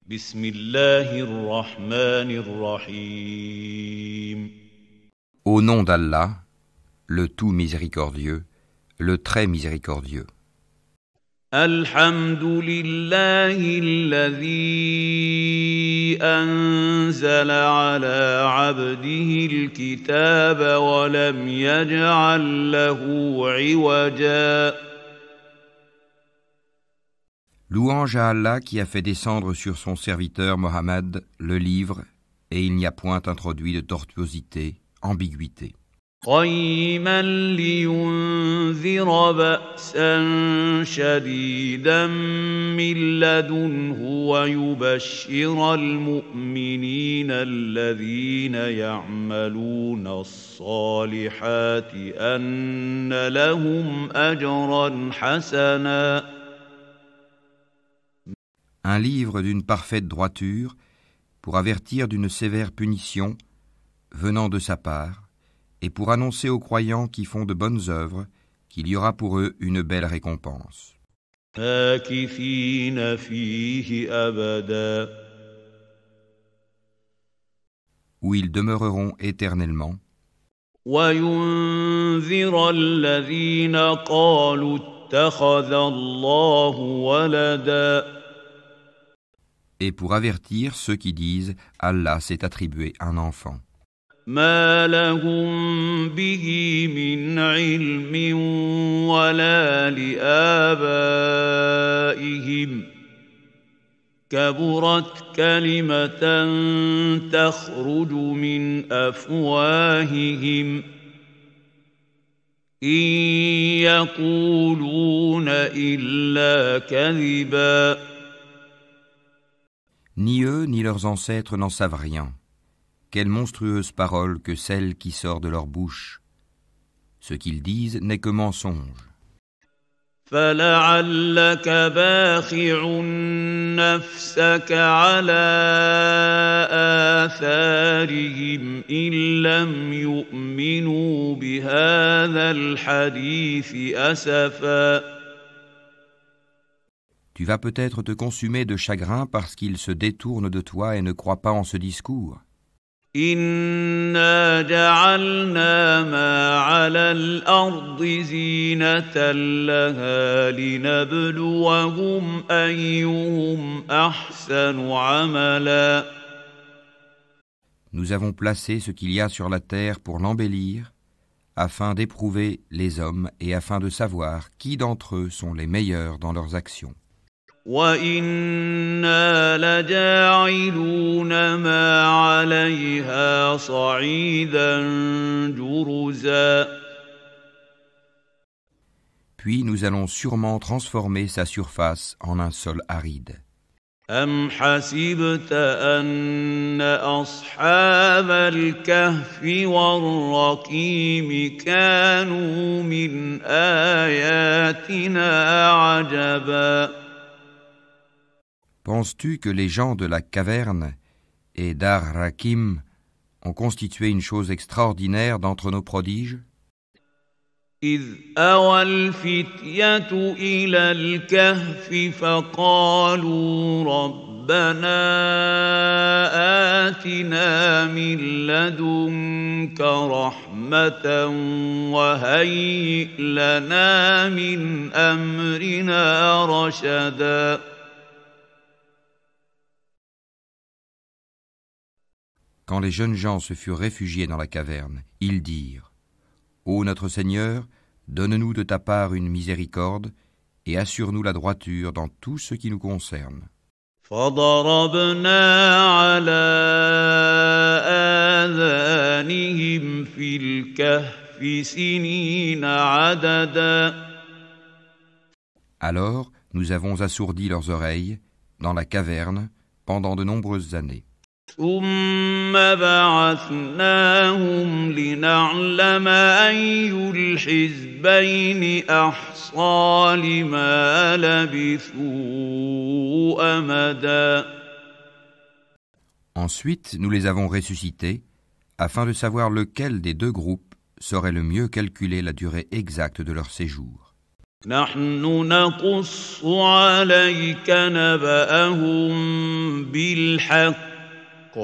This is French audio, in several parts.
بسم الله الرحمن الرحيم. Au nom d'Allah, le tout miséricordieux, le très miséricordieux. الحمد لله الذي أنزل على عبده الكتاب ولم يجعل له عوجا. Louange à Allah qui a fait descendre sur son serviteur Mohammed le livre, et il n'y a point introduit de tortuosité, ambiguïté. قيما لينذر بأسا شديدا من لدنه ويبشر المؤمنين الذين يعملون الصالحات أن لهم أجرا حسنا. Un livre d'une parfaite droiture pour avertir d'une sévère punition venant de sa part et pour annoncer aux croyants qui font de bonnes œuvres qu'il y aura pour eux une belle récompense. ماكثين فيه أبدا. Où ils demeureront éternellement. وينذر الذين قالوا اتخذ الله ولدا. Et pour avertir ceux qui disent « Allah s'est attribué un enfant ». ما لهم به من علم ولا لآبائهم كبرت كلمة تخرج من أفواههم إن يقولون إلا كذبا. Ni eux ni leurs ancêtres n'en savent rien. Quelle monstrueuse parole que celle qui sort de leur bouche. Ce qu'ils disent n'est que mensonge. فلعلك باخع نفسك على آثارهم إن لم يؤمنوا بهذا الحديث أسفا. Tu vas peut-être te consumer de chagrin parce qu'ils se détournent de toi et ne croient pas en ce discours. إنا جعلنا ما على الأرض زينة لها لنبلوهم أيهم أحسن عملا. Nous avons placé ce qu'il y a sur la terre pour l'embellir, afin d'éprouver les hommes et afin de savoir qui d'entre eux sont les meilleurs dans leurs actions. وَإِنَّا لَجَاعِلُونَ مَا عَلَيْهَا صَعِيدًا جُرُزًا. Puis nous allons sûrement transformer sa surface en un sol aride. أَمْ حَسِبْتَ أَنَّ أَصْحَابَ الْكَهْفِ وَالرَّقِيمِ كَانُوا مِنْ آيَاتِنَا عَجَبًا. Penses-tu que les gens de la caverne et d'Ar-Rakim ont constitué une chose extraordinaire d'entre nos prodiges? إِذْ أَوَى الْفِتْيَةُ إِلَى الْكَهْفِ فَقَالُوا رَبَّنَا آتِنَا مِن لَّدُنكَ رَحْمَةً وَهَيِّئْ لَنَا مِنْ أَمْرِنَا رَشَدًا. Quand les jeunes gens se furent réfugiés dans la caverne, ils dirent : Ô notre Seigneur, donne-nous de ta part une miséricorde et assure-nous la droiture dans tout ce qui nous concerne. فَضَرَبْنَا عَلَى آذَانِهِمْ فِي الْكَهْفِ سِنِينَ عَدَدًا. Alors nous avons assourdi leurs oreilles dans la caverne pendant de nombreuses années. ثُمَّ بَعَثْنَاهُمْ لِنَعْلَمَ أَيُّ الْحِزْبَيْنِ أَحْصَىٰ لِمَا لَبِثُوا أَمَدًا. Ensuite, nous les avons ressuscités afin de savoir lequel des deux groupes saurait le mieux calculer la durée exacte de leur séjour. نحن نقص عليك نبأهم بالحق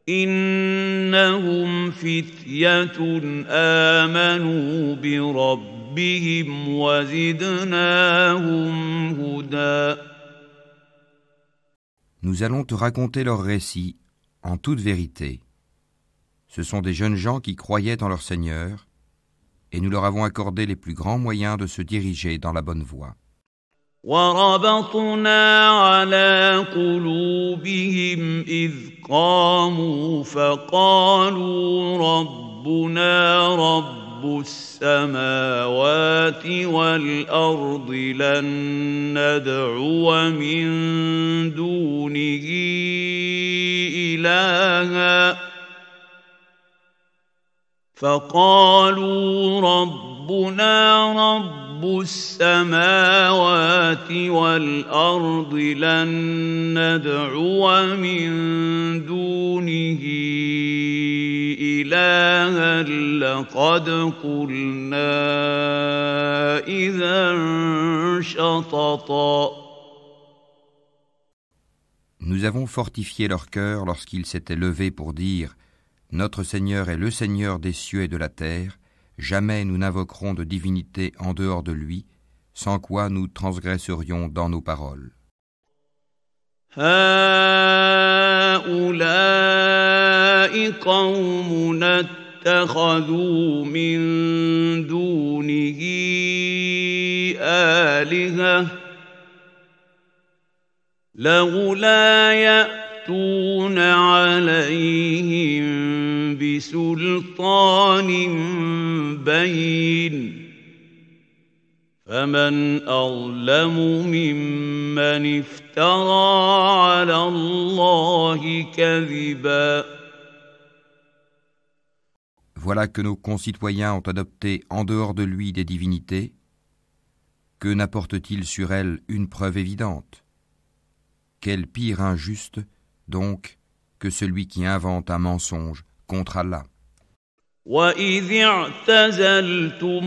إنهم فتية آمنوا بربهم وزدناهم هدى. Nous allons te raconter leur récit en toute vérité. Ce sont des jeunes gens qui croyaient en leur Seigneur, et nous leur avons accordé les plus grands moyens de se diriger dans la bonne voie. وربطنا على قلوبهم إذ قاموا فقالوا ربنا رب السماوات والأرض لن ندعو من دونه إلها فقالوا ربنا رب السماوات والأرض لن ندعو من دونه إلها لقد قلنا إذا شططا. Nous avons fortifié leur cœur lorsqu'ils s'étaient levés pour dire « Notre Seigneur est le Seigneur des cieux et de la terre, jamais nous n'invoquerons de divinité en dehors de lui, sans quoi nous transgresserions dans nos paroles. » هؤلاء قومنا اتخذوا من دونه آلهة لولا يأتون عليهم بسلطان بين فمن أظلم ممن افترى على الله كذبا. Voilà que nos concitoyens ont adopté en dehors de lui des divinités. Que n'apporte-t-il sur elles une preuve évidente? Quel pire injuste, donc, que celui qui invente un mensonge contre Allah. وَإِذِ اعْتَزَلْتُمُوهُمْ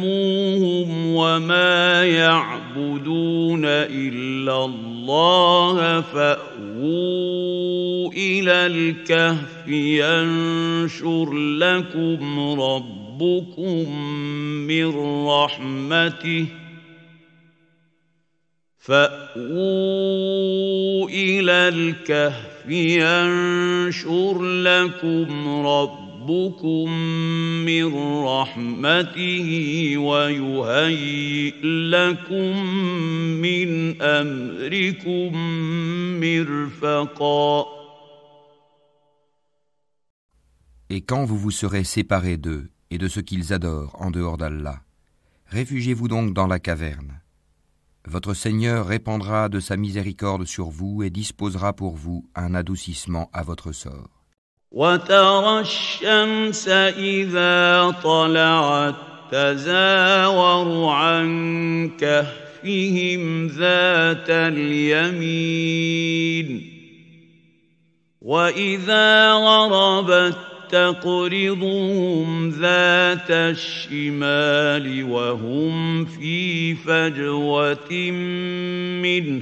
وَمَا يَعْبُدُونَ إِلَّا اللَّهَ فَأْوُوا إِلَى الْكَهْفِ يَنشُرْ لَكُمْ رَبُّكُم مِّن رَّحْمَتِهِ فَأْوُوا إِلَى الْكَهْفِ يَنشُرْ لَكُمْ رَبُّكُم من رحمته ويهيئ لكم من أمركم مرفقا. Et quand vous vous serez séparés d'eux et de ce qu'ils adorent en dehors d'Allah, réfugiez-vous donc dans la caverne. Votre Seigneur répandra de sa miséricorde sur vous et disposera pour vous un adoucissement à votre sort. وترى الشمس إذا طلعت تزاور عن كهفهم ذات اليمين وإذا غربت تقرضهم ذات الشمال وهم في فجوة منه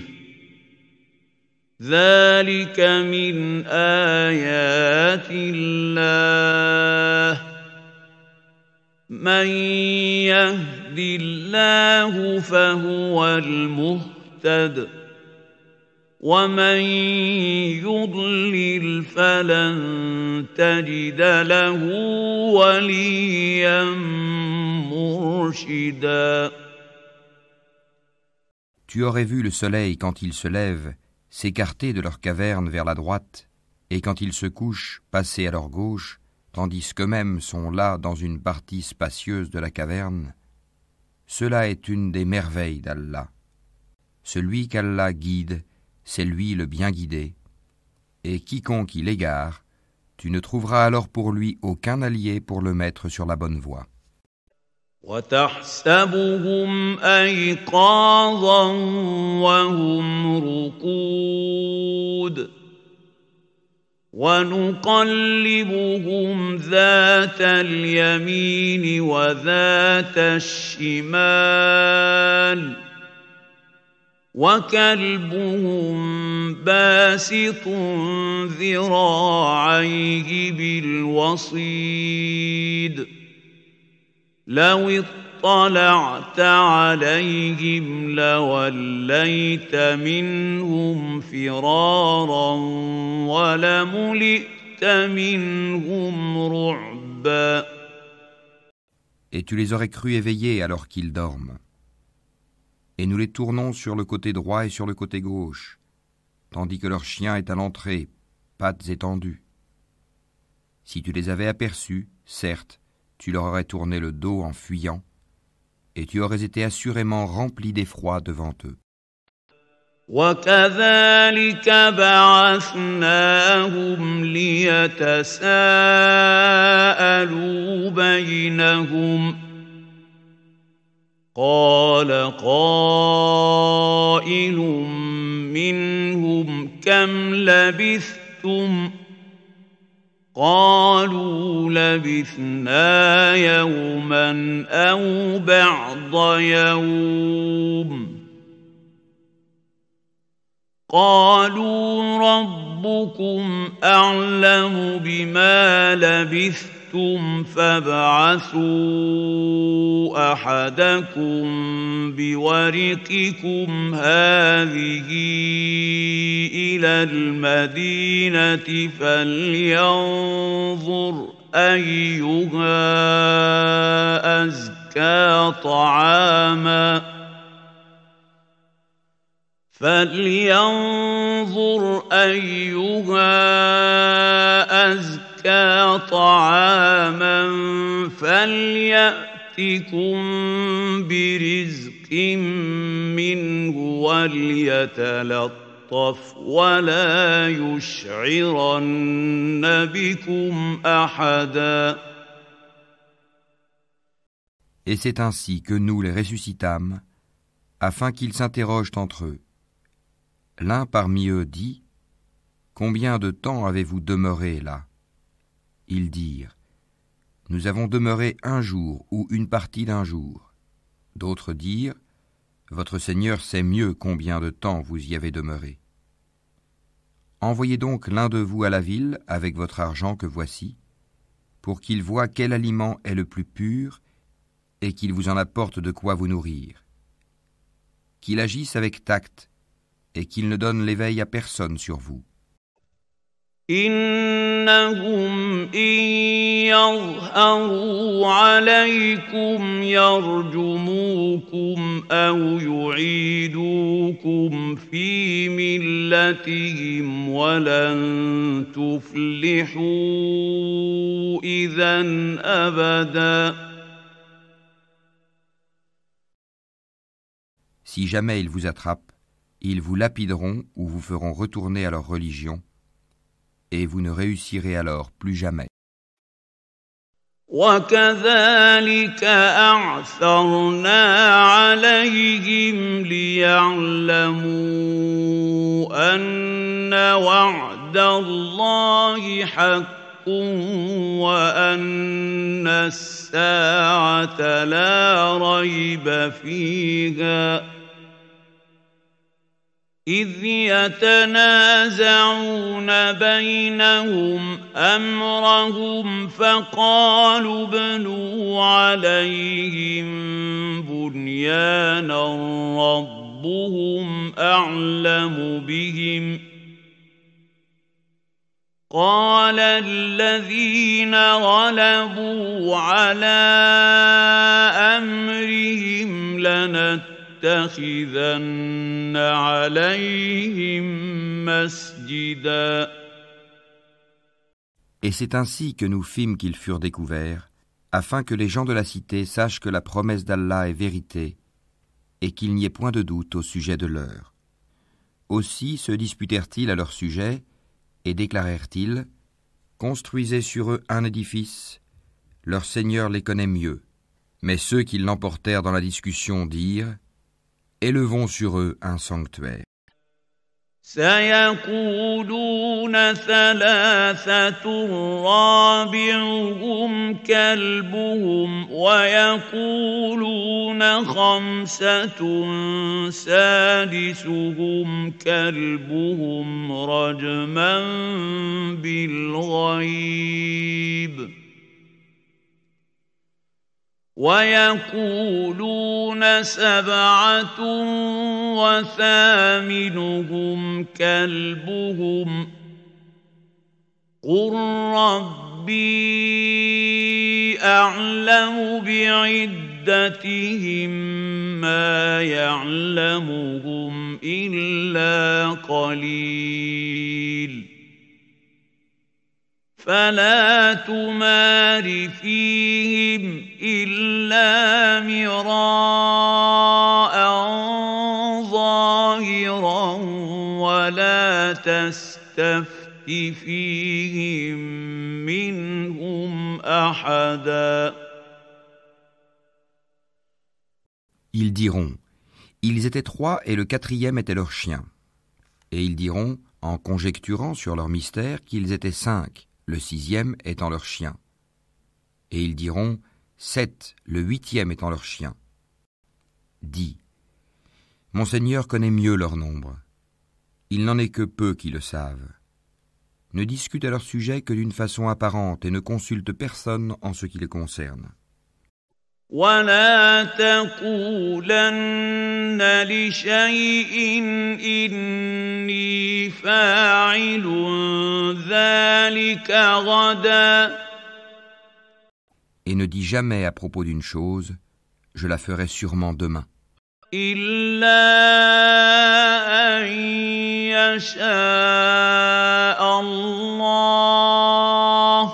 ذلك من آيات الله من يهد الله فهو المهتد ومن يضلل فلن تجد له وليا مرشدا. Tu aurais vu le soleil quand il se lève s'écarter de leur caverne vers la droite, et quand ils se couchent, passer à leur gauche, tandis qu'eux-mêmes sont là dans une partie spacieuse de la caverne. Cela est une des merveilles d'Allah. Celui qu'Allah guide, c'est lui le bien guidé, et quiconque il égare, tu ne trouveras alors pour lui aucun allié pour le mettre sur la bonne voie. وتحسبهم أيقاظا وهم رقود ونقلبهم ذات اليمين وذات الشمال وكلبهم باسط ذراعيه بالوصيد لو اطلعت عليهم لوليت منهم فرارا ولملئت منهم رعبا. Et tu les aurais crus éveillés alors qu'ils dorment. Et nous les tournons sur le côté droit et sur le côté gauche, tandis que leur chien est à l'entrée, pattes étendues. Si tu les avais aperçus, certes, tu leur aurais tourné le dos en fuyant, et tu aurais été assurément rempli d'effroi devant eux. وكذلك بعثناهم ليتساءلوا بينهم قال قائل منهم كم لبثتم قالوا لبثنا يوما أو بعض يوم قالوا ربكم أعلم بما لبثتم فابعثوا أحدكم بورقكم هذه إلى المدينة فلينظر أيها أزكى طعاما فليأتكم برزق منه وليتلطف ولا يشعرن بكم أحدا. Et c'est ainsi que nous les ressuscitâmes, afin qu'ils s'interrogent entre eux. L'un parmi eux dit : Combien de temps avez-vous demeuré là ? Ils dirent : Nous avons demeuré un jour ou une partie d'un jour. D'autres dirent : Votre Seigneur sait mieux combien de temps vous y avez demeuré. Envoyez donc l'un de vous à la ville avec votre argent que voici, pour qu'il voie quel aliment est le plus pur et qu'il vous en apporte de quoi vous nourrir. Qu'il agisse avec tact et qu'il ne donne l'éveil à personne sur vous. إنهم إن يظهروا عليكم يرجموكم أو يعيدوكم في ملتهم ولن تفلحوا إذا أبدا. Si jamais ils vous attrapent, ils vous lapideront ou vous feront retourner à leur religion, et vous ne réussirez alors plus jamais. وكذلك أعثرنا عليهم ليعلموا أن وعد الله حق وأن الساعة لا ريب فيها إذ يتنازعون بينهم أمرهم فقالوا ابنوا عليهم بنيانا ربهم أعلم بهم قال الذين غلبوا على أمرهم لنتخذن عليهم مسجدا. Et c'est ainsi que nous fîmes qu'ils furent découverts, afin que les gens de la cité sachent que la promesse d'Allah est vérité et qu'il n'y ait point de doute au sujet de leur. Aussi se disputèrent-ils à leur sujet et déclarèrent-ils : construisez sur eux un édifice, leur Seigneur les connaît mieux. Mais ceux qui l'emportèrent dans la discussion dirent : élevons sur eux un sanctuaire. سيقولون ثلاثة رابعهم كلبهم ويقولون خمسة سادسهم كلبهم رجما بالغيب ويقولون سبعة وثامنهم كلبهم قل ربي أعلم بعدتهم ما يعلمهم إلا قليل فلا تمار فيهم إلا مراء ظاهرا ولا تستفت فيهم منهم أحدا. Ils diront, ils étaient trois et le quatrième était leur chien. Et ils diront, en conjecturant sur leur mystère, qu'ils étaient 5, le 6e étant leur chien. Et ils diront, 7, le 8e étant leur chien. Dis, mon Seigneur connaît mieux leur nombre. Il n'en est que peu qui le savent. Ne discute à leur sujet que d'une façon apparente et ne consulte personne en ce qui les concerne. ولا تقولن لشيء إني فاعل ذلك غدا. Et ne dis jamais à propos d'une chose, je la ferai sûrement demain. إلا أن يشاء الله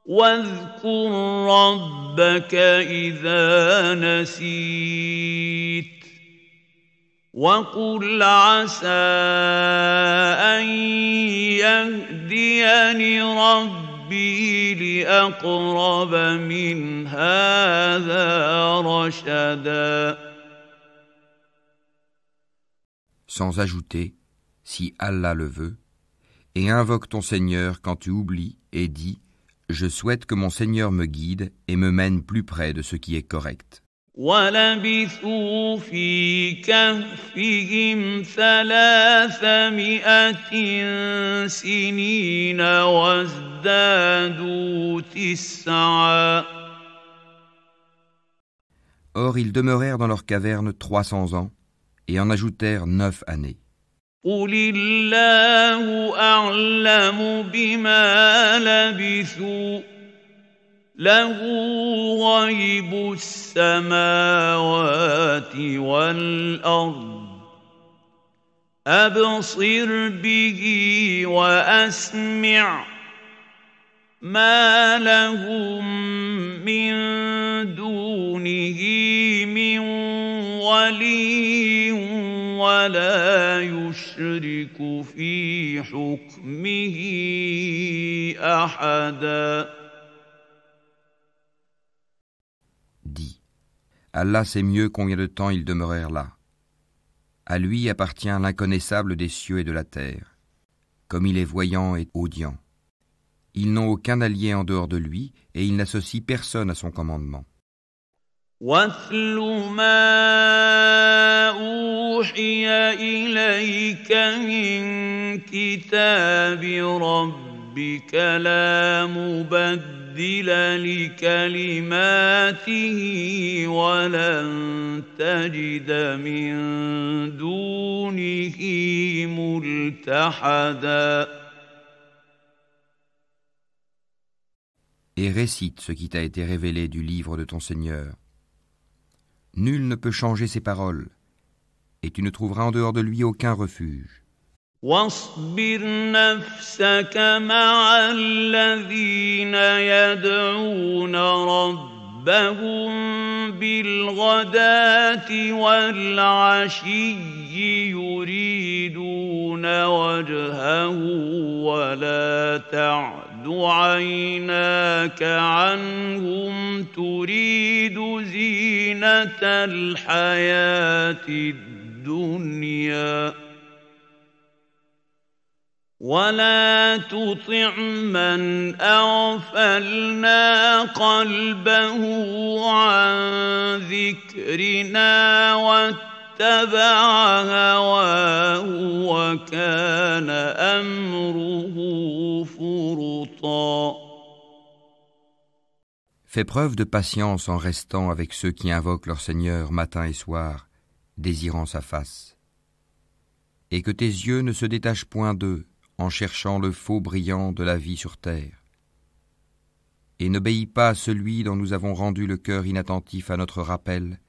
واذكر ربك إذا نسيت وقل عسى أن يهديني ربي لأقرب من هذا رشدا. Sans ajouter, si Allah le veut, et invoque ton Seigneur quand tu oublies et dis, je souhaite que mon Seigneur me guide et me mène plus près de ce qui est correct. وَلَبِثُوا فِي كَهْفِهِمْ 300 سِنِينَ وَازْدَادُوا 9. Or ils demeurèrent dans leur caverne 300 ans et en ajoutèrent 9 années. قُلِ اللَّهُ أَعْلَمُ بِمَا لَبِثُوا له غيب السماوات والأرض أبصر به وأسمع ما لهم من دونه من ولي ولا يشرك في حكمه أحدا. Dis, Allah sait mieux combien de temps ils demeurèrent là. À lui appartient l'inconnaissable des cieux et de la terre, comme il est voyant et audient. Ils n'ont aucun allié en dehors de lui et il n'associe personne à son commandement. وَاتْلُ مَا أُوحِيَ إِلَيْكَ مِنْ كِتَابِ رَبِّكَ لَا مُبَدِّلَ لِكَلِمَاتِهِ وَلَنْ تَجِدَ مِنْ دُونِهِ مُلْتَحَدًا. Et récite ce qui t'a été révélé du livre de ton Seigneur. Nul ne peut changer ses paroles, et tu ne trouveras en dehors de lui aucun refuge. واصبر نفسك مع الذين يدعون ربهم بالغداة والعشي يريدون وجهه ولا تعد عيناك عنهم تريد زينة الحياة الدنيا ولا تطع من أغفلنا قلبه عن ذكرنا واتبع هواه وكان أمره فرطا. Fais preuve de patience en restant avec ceux qui invoquent leur Seigneur matin et soir, désirant sa face. Et que tes yeux ne se détachent point d'eux, en cherchant le faux brillant de la vie sur terre. Et n'obéis pas à celui dont nous avons rendu le cœur inattentif à notre rappel,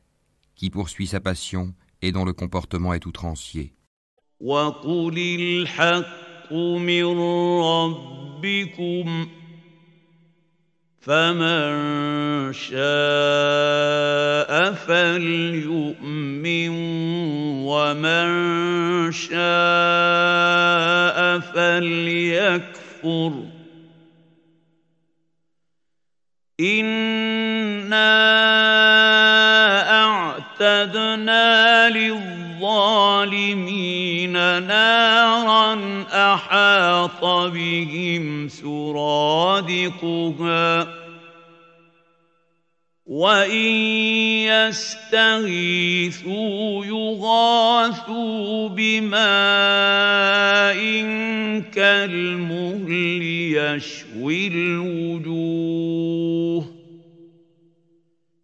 qui poursuit sa passion et dont le comportement est outrancier. وَقُلِ الْحَقُّ مِنْ رَبِّكُمْ فَمَنْ شَاءَ فَلْيُؤْمِنْ وَمَنْ شَاءَ فَلْيَكْفُرْ إِنَّا أَعْتَدْنَا لِلظَّالِمِينَ نَارًا أَحَاطَ بِهِمْ سُرَادِقُهَا وَإِنْ يَسْتَغِيثُوا يُغَاثُوا بِمَاءٍ كَالْمُهْلِ يَشْوِي الْوُجُوهَ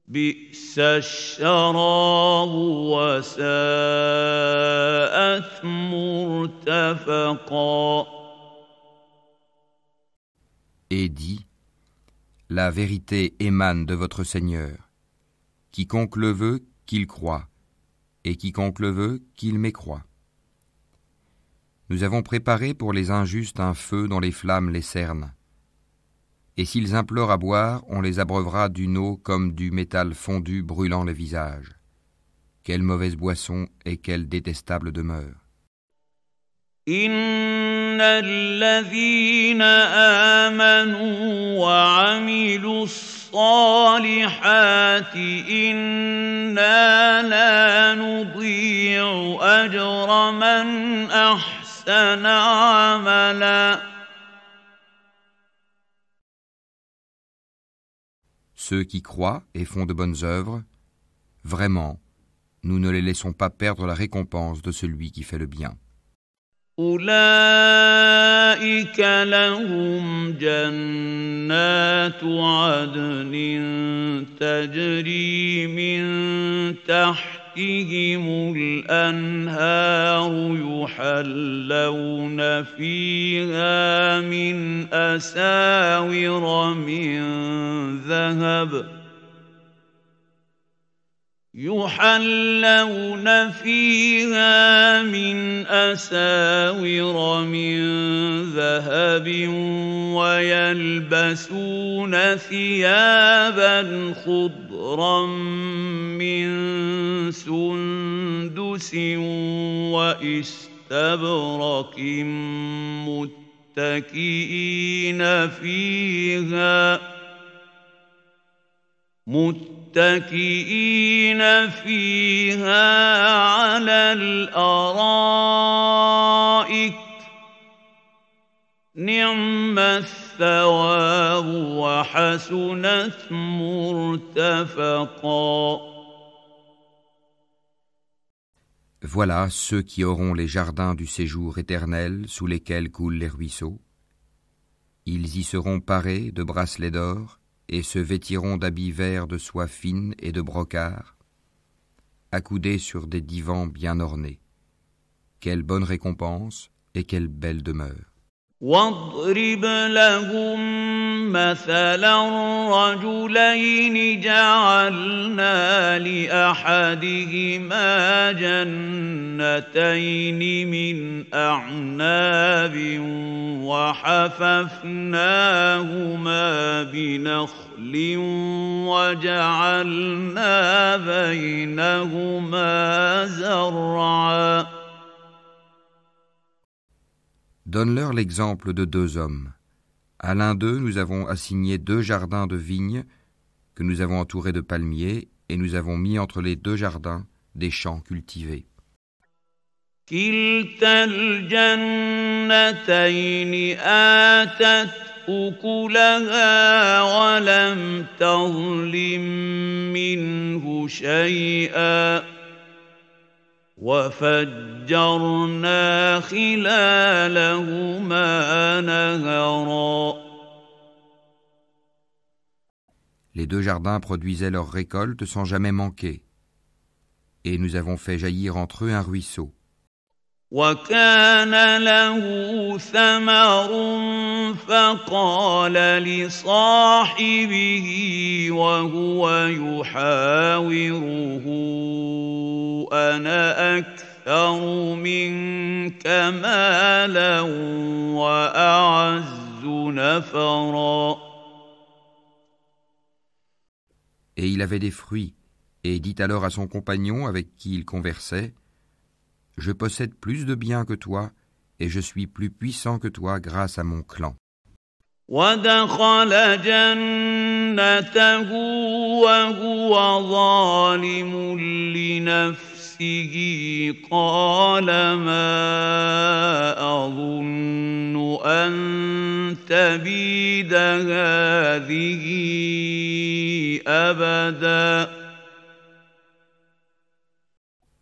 بِئْسَ الشَّرَابُ وَسَاءَتْ مُرْتَفَقًا. Et dis, la vérité émane de votre Seigneur. Quiconque le veut, qu'il croie, et quiconque le veut, qu'il mécroie. Nous avons préparé pour les injustes un feu dont les flammes les cernent. Et s'ils implorent à boire, on les abreuvera d'une eau comme du métal fondu brûlant le visage. Quelle mauvaise boisson et quelle détestable demeure. إِنَّ الَّذِينَ آمَنُوا وَعَمِلُوا الصَّالِحَاتِ إِنَّا لَا نُضِيعُ أَجْرَ مَنْ أَحْسَنَ عَمَلًا. Ceux qui croient et font de bonnes œuvres, vraiment, nous ne les laissons pas perdre la récompense de celui qui fait le bien. أولئك لهم جنات عدن تجري من تحتهم الأنهار يحلون فيها من أساور من ذهب ويلبسون ثيابا خضرا من سندس وإستبرق متكئين فيها على الأرائك نعم الثواب وحسنت مرتفقا. Voilà ceux qui auront les jardins du séjour éternel sous lesquels coulent les ruisseaux. Ils y seront parés de bracelets d'or et se vêtiront d'habits verts de soie fine et de brocart, accoudés sur des divans bien ornés. Quelle bonne récompense et quelle belle demeure. واضرب لهم مثلا رجلين جعلنا لأحدهما جنتين من أعناب وحففناهما بنخل وجعلنا بينهما زرعا. Donne-leur l'exemple de deux hommes. À l'un d'eux, nous avons assigné 2 jardins de vignes que nous avons entourés de palmiers et nous avons mis entre les 2 jardins des champs cultivés. كلتا الجنتين آتت أكلها ولم تظلم منه شيئا وفجرنا خلالهما نهرا. Les deux jardins produisaient leurs récoltes sans jamais manquer, et nous avons fait jaillir entre eux un ruisseau. وكان له ثمر فقال لصاحبه وهو يحاوره أنا أكثر منك مالا وأعز نفرا. Et il avait des fruits, et dit alors à son compagnon avec qui il conversait, « Je possède plus de biens que toi, et je suis plus puissant que toi grâce à mon clan. » ودخل جنته وهو ظالم لنفسه قال ما أظن أن تبيد هذه أبدا.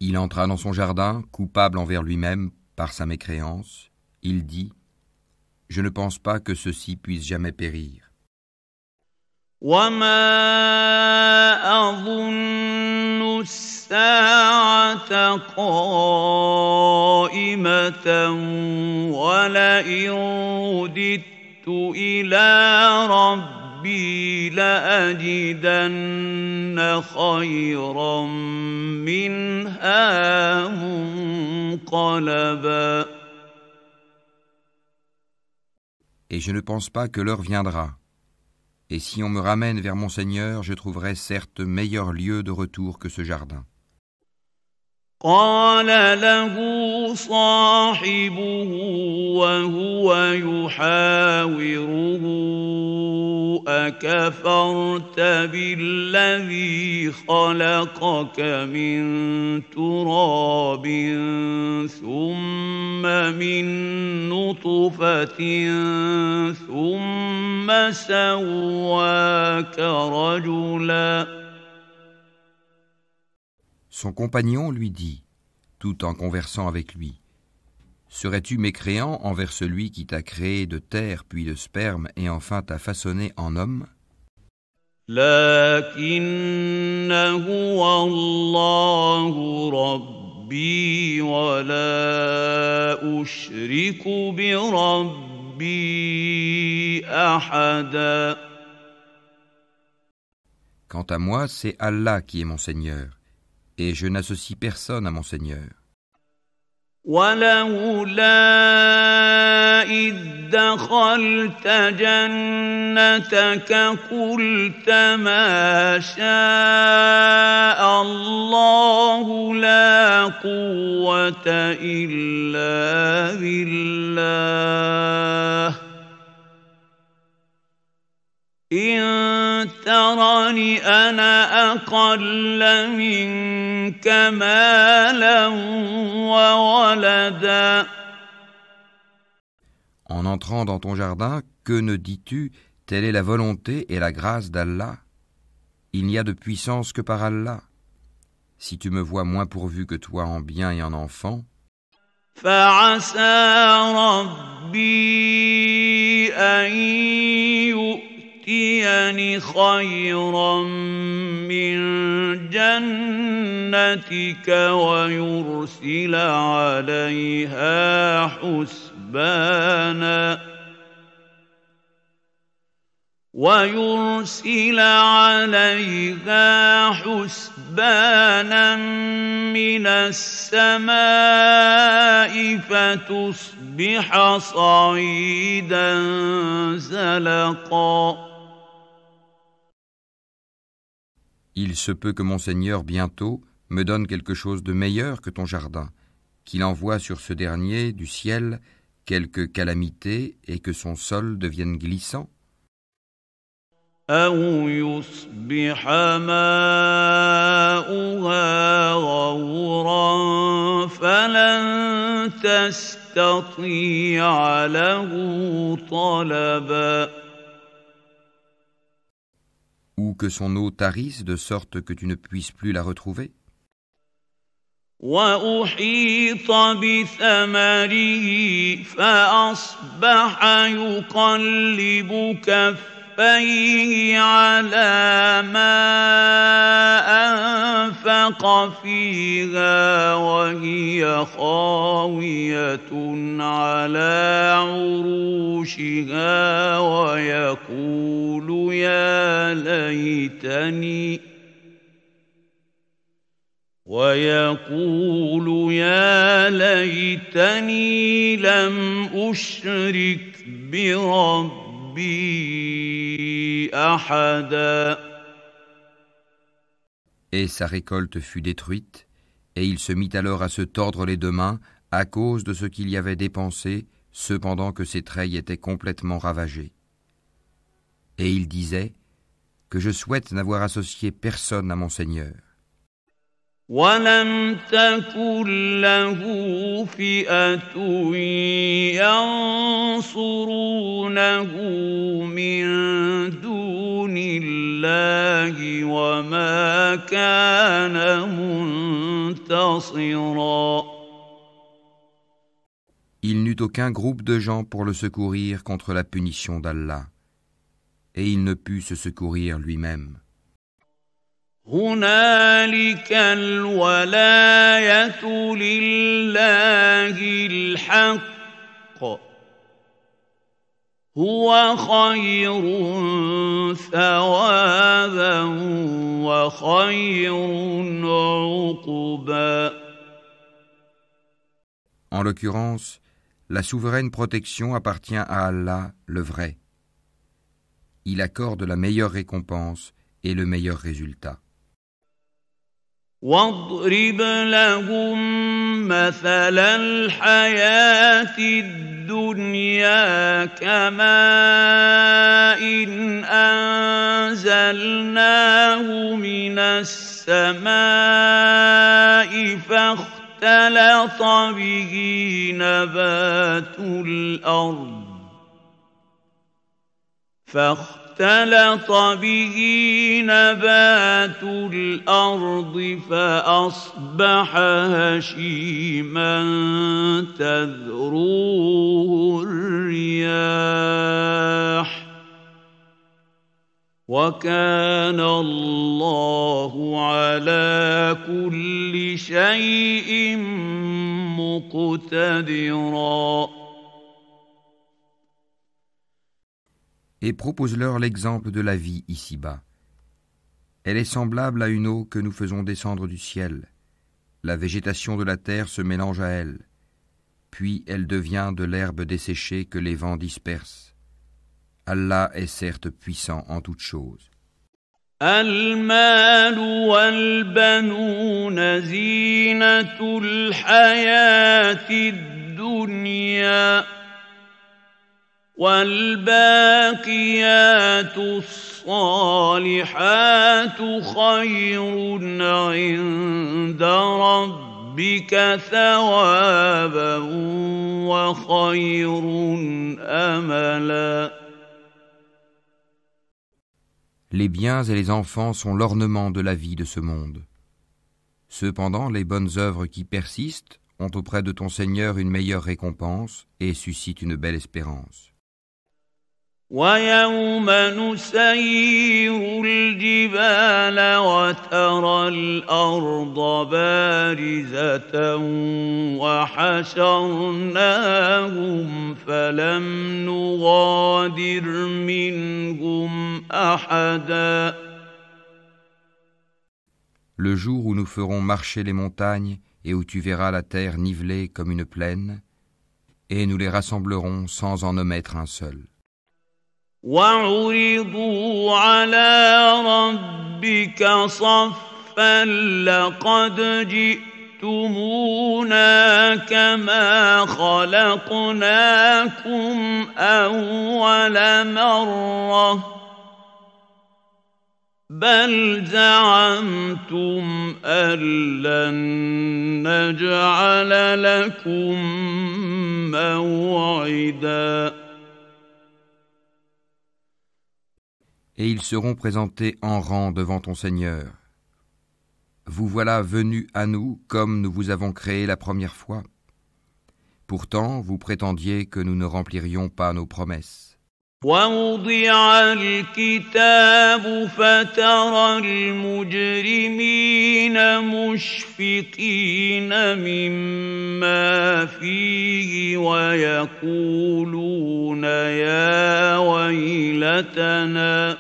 Il entra dans son jardin, coupable envers lui-même par sa mécréance. Il dit, « Je ne pense pas que ceci puisse jamais périr. » وما أظن الساعة قائمة ولئن رددت إلى ربي لأجدن خيرا منها منقلبا. Et je ne pense pas que l'heure viendra. Et si on me ramène vers mon Seigneur, je trouverai certes meilleur lieu de retour que ce jardin. قال له صاحبه وهو يحاوره أكفرت بالذي خلقك من تراب ثم من نطفة ثم سواك رجلا. Son compagnon lui dit, tout en conversant avec lui, « Serais-tu mécréant envers celui qui t'a créé de terre puis de sperme et enfin t'a façonné en homme ? لكن هو الله ربي ولا أشرك بربي أحدا. Quant à moi, c'est Allah qui est mon Seigneur. Et je n'associe personne à mon Seigneur. ولولا إذ دخلت جنتك قلت ما شاء الله لا قوة إلا بالله إن ترني أنا أقل منك مالا وولدا. En entrant dans ton jardin, que ne dis-tu? Telle est la volonté et la grâce d'Allah. Il n'y a de puissance que par Allah. Si tu me vois moins pourvu que toi en biens et en enfants, فعسى ربي أن يؤتيني خيرا من جنتك ويرسل عليها حسبانا من السماء فتصبح صعيدا زلقا. il se peut que mon Seigneur bientôt me donne quelque chose de meilleur que ton jardin, qu'il envoie sur ce dernier du ciel quelque calamité et que son sol devienne glissant. أو يصبح ماؤها غورا فلن تستطيع له طلبا. Ou que son eau tarisse de sorte que tu ne puisses plus la retrouver. وأحيط بثمره فأصبح يقلب كفيه على ما أنفق فيها وهي خاوية على عروشها ويقول يا ليتني لم أشرك بربي أحدا. Et sa récolte fut détruite, et il se mit alors à se tordre les deux mains à cause de ce qu'il y avait dépensé, cependant que ses treilles étaient complètement ravagées. Et il disait que je souhaite n'avoir associé personne à mon Seigneur. وَلَمْ تَكُنْ لَهُ فِئَةٌ يَنصُرُونَهُ مِنْ دُونِ اللَّهِ وَمَا كَانَ مُنْتَصِرًا. Il n'eut aucun groupe de gens pour le secourir contre la punition d'Allah, et il ne put se secourir lui-même. هنالك الولاية لله الحق هو خير ثوابا وخير عقبا. En l'occurrence, la souveraine protection appartient à Allah, le vrai. Il accorde la meilleure récompense et le meilleur résultat. واضرب لهم مثل الحياة الدنيا كماء أنزلناه من السماء فاختلط به نبات الأرض فأصبح هشيما تذروه الرياح وكان الله على كل شيء مقتدرا. Et propose-leur l'exemple de la vie ici-bas. Elle est semblable à une eau que nous faisons descendre du ciel. La végétation de la terre se mélange à elle, puis elle devient de l'herbe desséchée que les vents dispersent. Allah est certes puissant en toutes choses. المال والبنون زينة الحياة الدنيا والباقيات الصالحات خير عند ربك ثوابا وخير أملا. Les biens et les enfants sont l'ornement de la vie de ce monde. Cependant, les bonnes œuvres qui persistent ont auprès de ton Seigneur une meilleure récompense et suscitent une belle espérance. وَيَوْمَ نُسَيِّرُ الْجِبَالَ وَتَرَى الْأَرْضَ بَارِزَةً وَحَشَرْنَاهُمْ فَلَمْ نُغَادِرْ مِنْهُمْ أَحَدًا. Le jour où nous ferons marcher les montagnes et où tu verras la terre nivelée comme une plaine, et nous les rassemblerons sans en omettre un seul. وَعُرِضُوا عَلَى رَبِّكَ صَفًّا لَقَدْ جِئْتُمُونَا كَمَا خَلَقْنَاكُمْ أَوَّلَ مَرَّةٍ بل زعمتم أن لن نجعل لكم موعدا. Et ils seront présentés en rang devant ton Seigneur. Vous voilà venus à nous comme nous vous avons créé la première fois. Pourtant, vous prétendiez que nous ne remplirions pas nos promesses. ووضع الكتاب فترى المجرمين مشفقين مما فيه ويقولون يا ويلتنا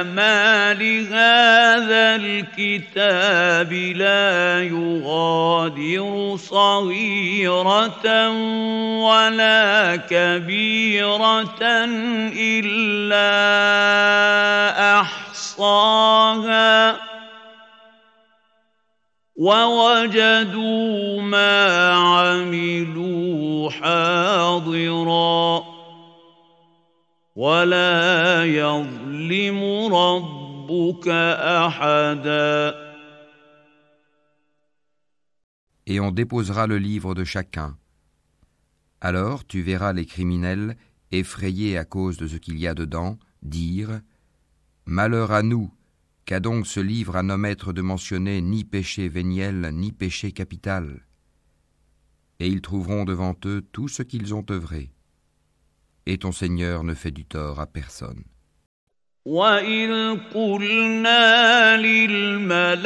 ما لهذا الكتاب لا يغادر صغيرة ولا كبيرة إلا أحصاها ووجدوا ما عملوا حاضرا ولا يظلم ربك أحدا. Et on déposera le livre de chacun. Alors tu verras les criminels, effrayés à cause de ce qu'il y a dedans, dire « Malheur à nous ! Qu'a donc ce livre à nos maîtres de mentionner ni péché véniel, ni péché capital ?» Et ils trouveront devant eux tout ce qu'ils ont œuvré. Et ton Seigneur ne fait du tort à personne. وَإِذْ قُلْنَا لِلْمَلَائِكَةِ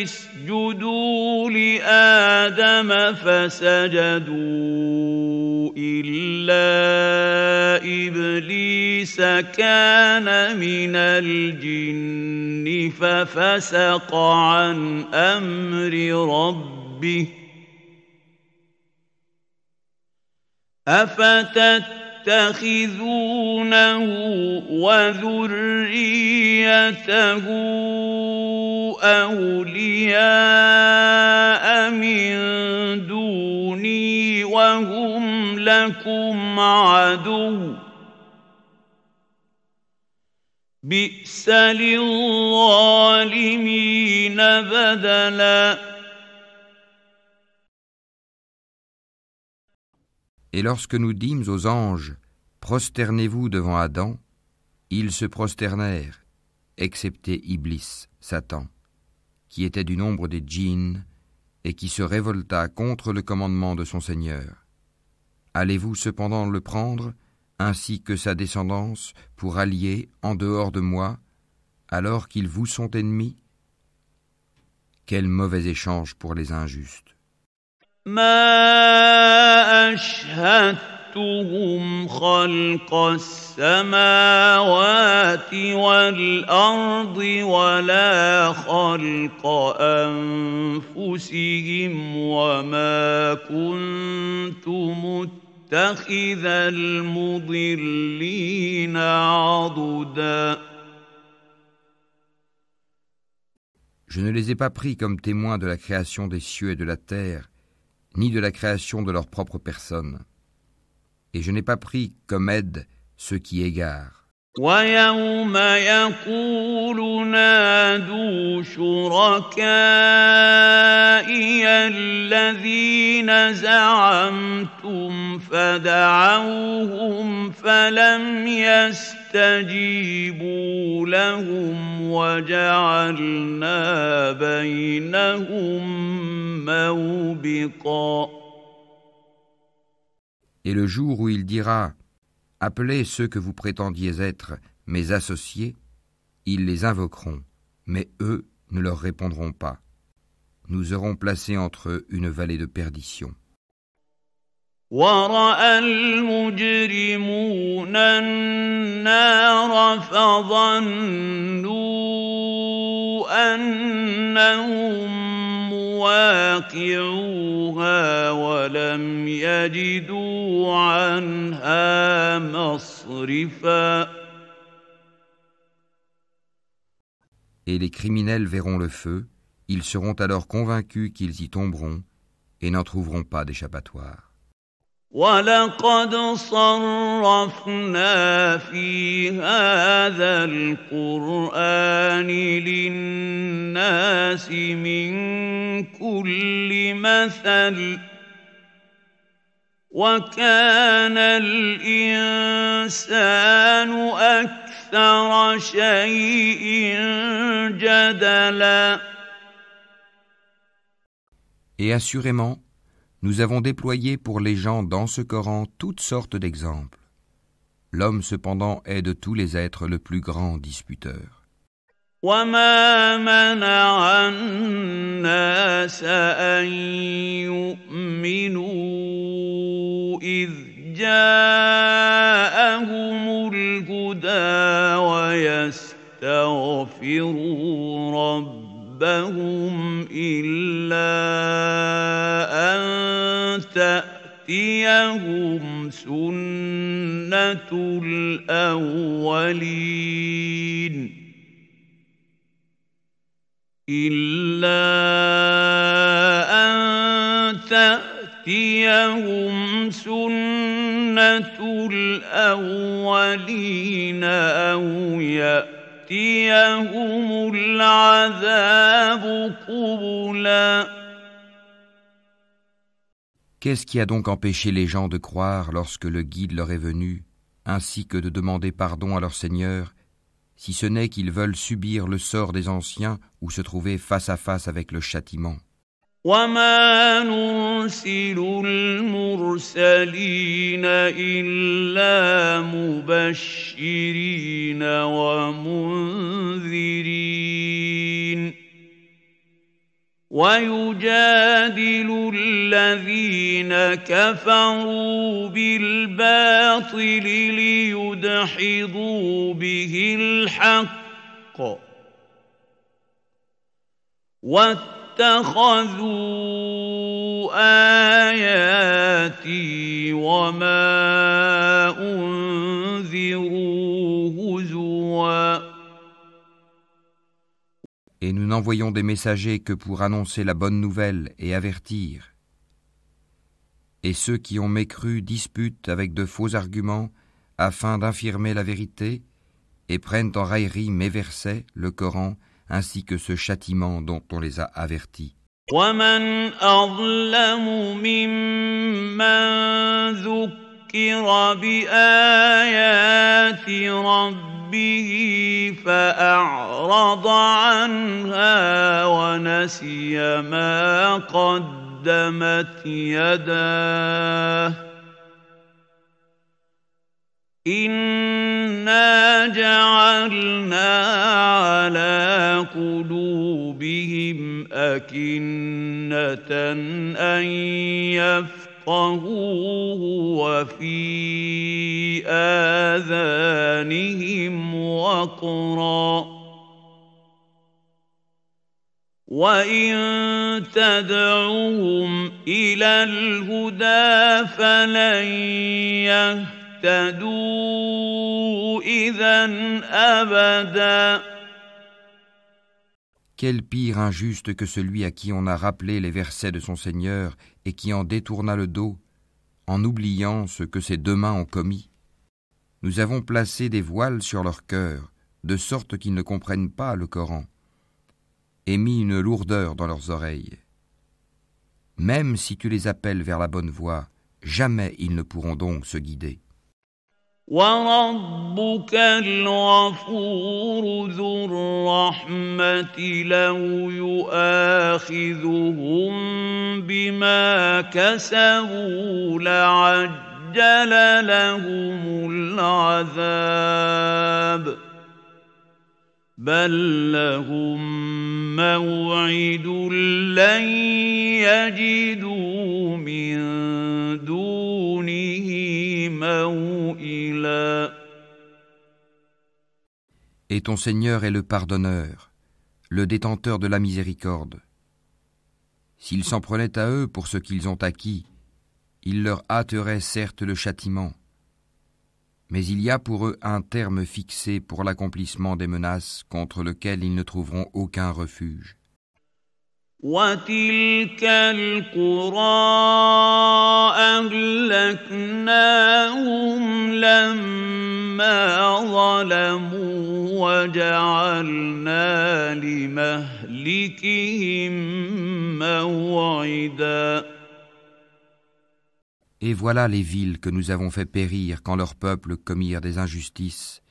اسْجُدُوا لِآدَمَ فَسَجَدُوا إِلَّا إِبْلِيسَ كَانَ مِنَ الْجِنِّ فَفَسَقَ عَنْ أَمْرِ رَبِّهِ أفتتخذونه وذريته أولياء من دوني وهم لكم عدو بئس للظالمين بدلا. Et lorsque nous dîmes aux anges, prosternez-vous devant Adam, ils se prosternèrent, excepté Iblis, Satan, qui était du nombre des djinns et qui se révolta contre le commandement de son Seigneur. Allez-vous cependant le prendre, ainsi que sa descendance, pour allier en dehors de moi, alors qu'ils vous sont ennemis? Quel mauvais échange pour les injustes! ما أشهدتهم خلق السماوات والأرض ولا خلق أنفسهم وما كنت متخذ المضلين عضدا. Je ne les ai pas pris comme témoins de la création des cieux et de la terre, ni de la création de leur propre personne. Et je n'ai pas pris comme aide ceux qui égarent. وَيَوْمَ يَقُولُ نَادُوا شُرَكَائِيَ الَّذِينَ زَعَمْتُمْ فَدَعَوْهُمْ فَلَمْ يَسْتَجِيبُوا لَهُمْ وَجَعَلْنَا بَيْنَهُمْ موبقا. Et le jour où il dira « Appelez ceux que vous prétendiez être mes associés », ils les invoqueront, mais eux ne leur répondront pas. Nous aurons placé entre eux une vallée de perdition. وَرَأَى الْمُجْرِمُونَ النَّارَ فَظَنُّوا أَنَّهُمْ واقعوها ولم يجدوا عنها مصرفا. Et les criminels verront le feu, ils seront alors convaincus qu'ils y tomberont, et n'en trouveront pas d'échappatoire. وَلَقَدْ صَرَّفْنَا فِي هَذَا الْقُرْآنِ لِلنَّاسِ مِنْ كُلِّ مَثَلٍ وَكَانَ الْإِنسَانُ أَكْثَرَ شَيْءٍ جَدَلًا. Et assurément, nous avons déployé pour les gens dans ce Coran toutes sortes d'exemples. L'homme cependant est de tous les êtres le plus grand disputeur. وَمَا مَنَعَ النَّاسَ أَن يُؤْمِنُوا إِذْ جَاءَهُمُ الْهُدَىٰ وَيَسْتَغْفِرُوا رَبَّهُمْ إِلَّا أَن تَأْتِيَهُمْ سُنَّةُ الْأَوَّلِينَ إِلَّا أَن تَأْتِيَهُمْ سُنَّةُ الْأَوَّلِينَ أَوْ يَأْتِيَهُمُ الْعَذَابُ قُبُلًا. Qu'est-ce qui a donc empêché les gens de croire lorsque le guide leur est venu, ainsi que de demander pardon à leur Seigneur, si ce n'est qu'ils veulent subir le sort des anciens ou se trouver face à face avec le châtiment? وَمَا نُرْسِلُ الْمُرْسَلِينَ إِلَّا مُبَشِّرِينَ وَمُنذِرِينَ وَيُجَادِلُ الَّذِينَ كَفَرُوا بِالْبَاطِلِ لِيُدْحِضُوا بِهِ الْحَقَّ وَاتَّخَذُوا آيَاتِي وَمَا أُنذِرُوا هُزُوًا. Et nous n'envoyons des messagers que pour annoncer la bonne nouvelle et avertir. Et ceux qui ont mécru disputent avec de faux arguments afin d'infirmer la vérité et prennent en raillerie mes versets, le Coran, ainsi que ce châtiment dont on les a avertis. وَمَنْ أَظْلَمُ مِمَّنْ ذُكِّرَ بِآيَاتِ رَبِّهِ فَأَعْرَضَ عَنْهَا وَنَسِيَ مَا قَدَّمَتْ يَدَاهُ إِنَّا جَعَلْنَا عَلَى قُلُوبِهِمْ أَكِنَّةً أَن يَفْقَهُوهُ وَفِي آذَانِهِمْ وَقْرًا وَإِن تَدْعُهُمْ إِلَى الْهُدَىٰ فَلَن يهتدوا إذًا أبدا. Quel pire injuste que celui à qui on a rappelé les versets de son Seigneur et qui en détourna le dos, en oubliant ce que ses deux mains ont commis. Nous avons placé des voiles sur leur cœur, de sorte qu'ils ne comprennent pas le Coran, et mis une lourdeur dans leurs oreilles. Même si tu les appelles vers la bonne voie, jamais ils ne pourront donc se guider. وَرَبُّكَ الْغَفُورُ ذُو الرَّحْمَةِ لَوْ يُؤَاخِذُهُم بِمَا كَسَبُوا لَعَجَّلَ لَهُمُ الْعَذَابَ بَل لَّهُم مَّوْعِدٌ لَّن يَجِدُوا مِن دُونِهِ موئلا. Et ton Seigneur est le pardonneur, le détenteur de la miséricorde. S'ils s'en prenaient à eux pour ce qu'ils ont acquis, il leur hâterait certes le châtiment. Mais il y a pour eux un terme fixé pour l'accomplissement des menaces contre lequel ils ne trouveront aucun refuge. وتلك القرى أهلكناهم لما ظلموا وجعلنا لمهلكهم موعدا. Et voilà les villes que nous avons fait périr quand leurs peuples commirent des injustices,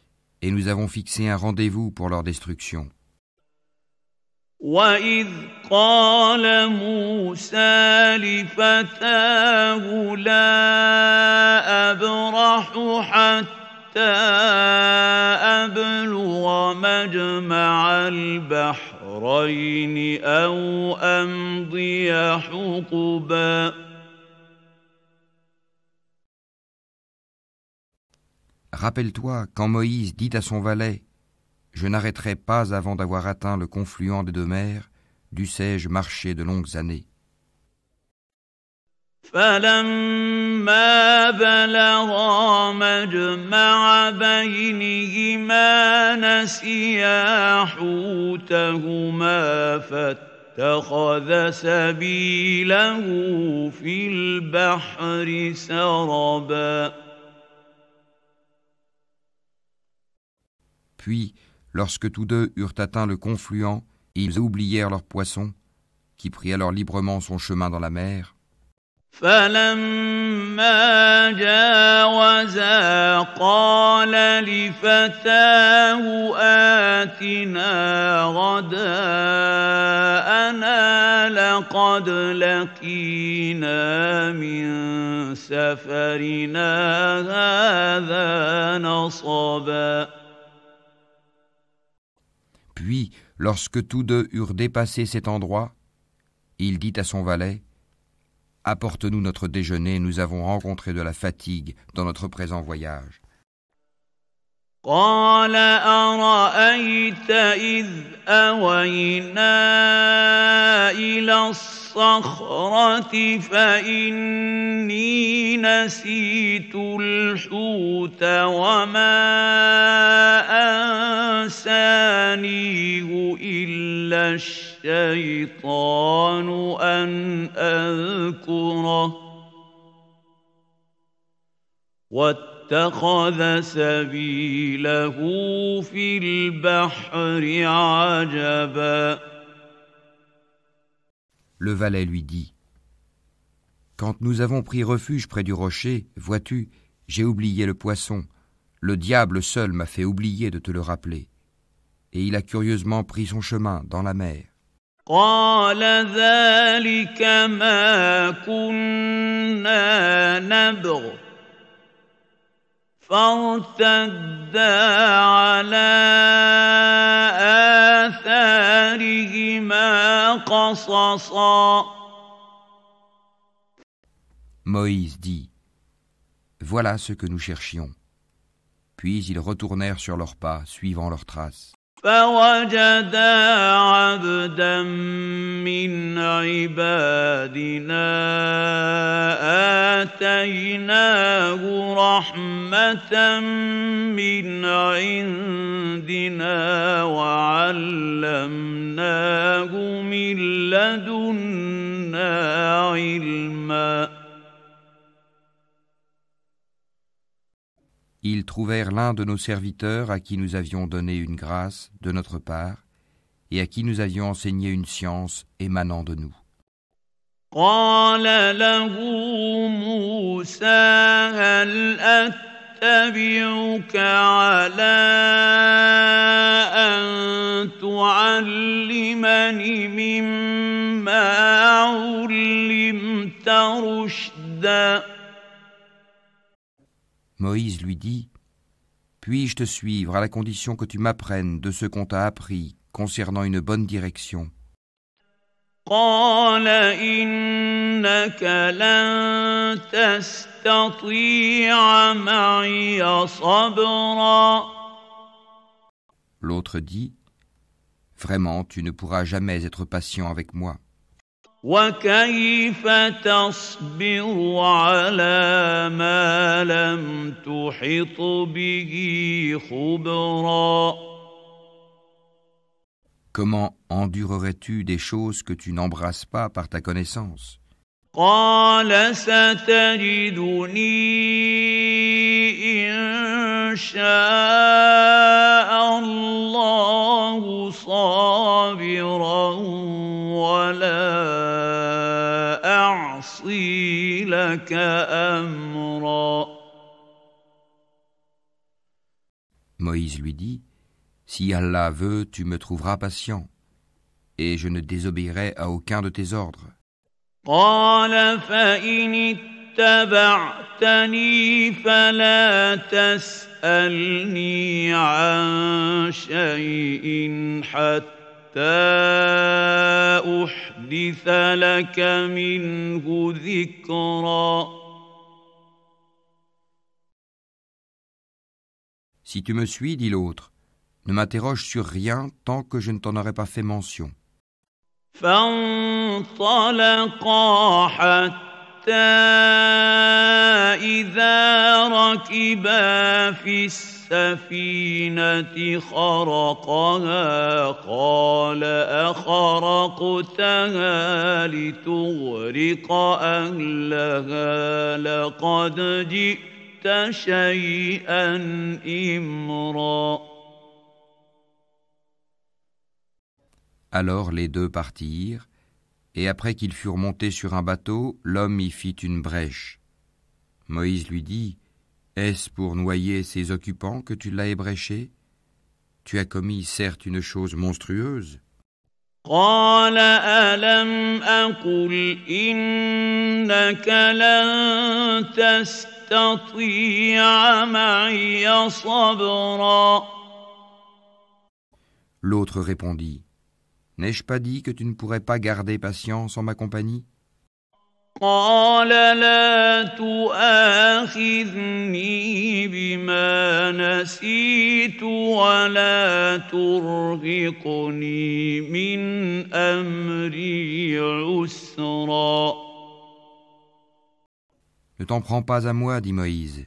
et nous avons fixé un rendez-vous pour leur destruction. وَإِذْ قَالَ مُوسَىٰ لِفَتَاهُ لَا أَبْرَحُ حَتَّىٰ أَبْلُغَ مَجْمَعَ الْبَحْرَيْنِ أَوْ أَمْضِيَ حُقُبًا. Rappelle-toi quand Moïse dit à son valet « Je n'arrêterai pas avant d'avoir atteint le confluent des deux mers, dussé-je marcher de longues années. » فَلَمَّا بَلَغَا مَجْمَعَ بَيْنِهِمَا نَسِيَا حُوتَهُمَا فَاتَّخَذَ سَبِيلَهُ فِي الْبَحْرِ سَرَبًا. Puis, lorsque tous deux eurent atteint le confluent, ils oublièrent leur poisson, qui prit alors librement son chemin dans la mer. فَلَمَّا جَاوَزَا قَالَ لِفَتَاهُ آتِنَا غَدَاءَنَا لَقَدْ لَقِينَا مِن سَفَرِنَا هَٰذَا نَصَبًا. Puis, lorsque tous deux eurent dépassé cet endroit, il dit à son valet « Apporte-nous notre déjeuner, nous avons rencontré de la fatigue dans notre présent voyage. » قال أرأيت إذ أوينا إلى الصخرة فإني نسيت الحوت وما أنسانيه إلا الشيطان أن أذكره واتخذ سبيله في البحر عجبا. Le valet lui dit « Quand nous avons pris refuge près du rocher, vois-tu, j'ai oublié le poisson. Le diable seul m'a fait oublier de te le rappeler. Et il a curieusement pris son chemin dans la mer. » قال ذلك ما كنا نبغ فارتدا على آثارهما قصصا. Moïse dit « Voilà ce que nous cherchions. » Puis ils retournèrent sur leurs pas, suivant leurs traces. فوجدا عبدا من عبادنا آتيناه رحمة من عندنا وعلمناه من لدنا علما. Ils trouvèrent l'un de nos serviteurs à qui nous avions donné une grâce de notre part et à qui nous avions enseigné une science émanant de nous. قال له موسى هل أتبعك على أن تعلمني مما علمت رشدا. Moïse lui dit « Puis-je te suivre à la condition que tu m'apprennes de ce qu'on t'a appris concernant une bonne direction ?» قال إنك لن تستطيع معي صبرا. L'autre dit « Vraiment, tu ne pourras jamais être patient avec moi. » وكيف تصبر على ما لم تحط به خبرا. Comment endurerais-tu des choses que tu n'embrasses pas par ta connaissance? قال ستجدني إن شاء الله صابرا ولا أعصي لك أمرا. Moïse lui dit, si Allah veut, tu me trouveras patient, et je ne désobéirai à aucun de tes ordres. قال فإن اتبعتني فلا تسألني عن شيء حتى أحدث لك منه ذكرا. Si tu me suis, dit l'autre, ne m'interroge sur rien tant que je ne t'en aurai pas fait mention. فانطلقا حتى إذا ركبا في السفينة خرقها قال أخرقتها لتغرق أهلها لقد جئت شيئا إمرا. Alors les deux partirent, et après qu'ils furent montés sur un bateau, l'homme y fit une brèche. Moïse lui dit, « Est-ce pour noyer ses occupants que tu l'as ébréché? Tu as commis certes une chose monstrueuse. » قال ألم أقل إنك لن تستطيع معي صبرا. L'autre répondit, N'ai-je pas dit que tu ne pourrais pas garder patience en ma compagnie? قال لا تؤاخذني بما نسيت ولا ترهقني من أمري عسرا. Ne t'en prends pas à moi, dit Moïse,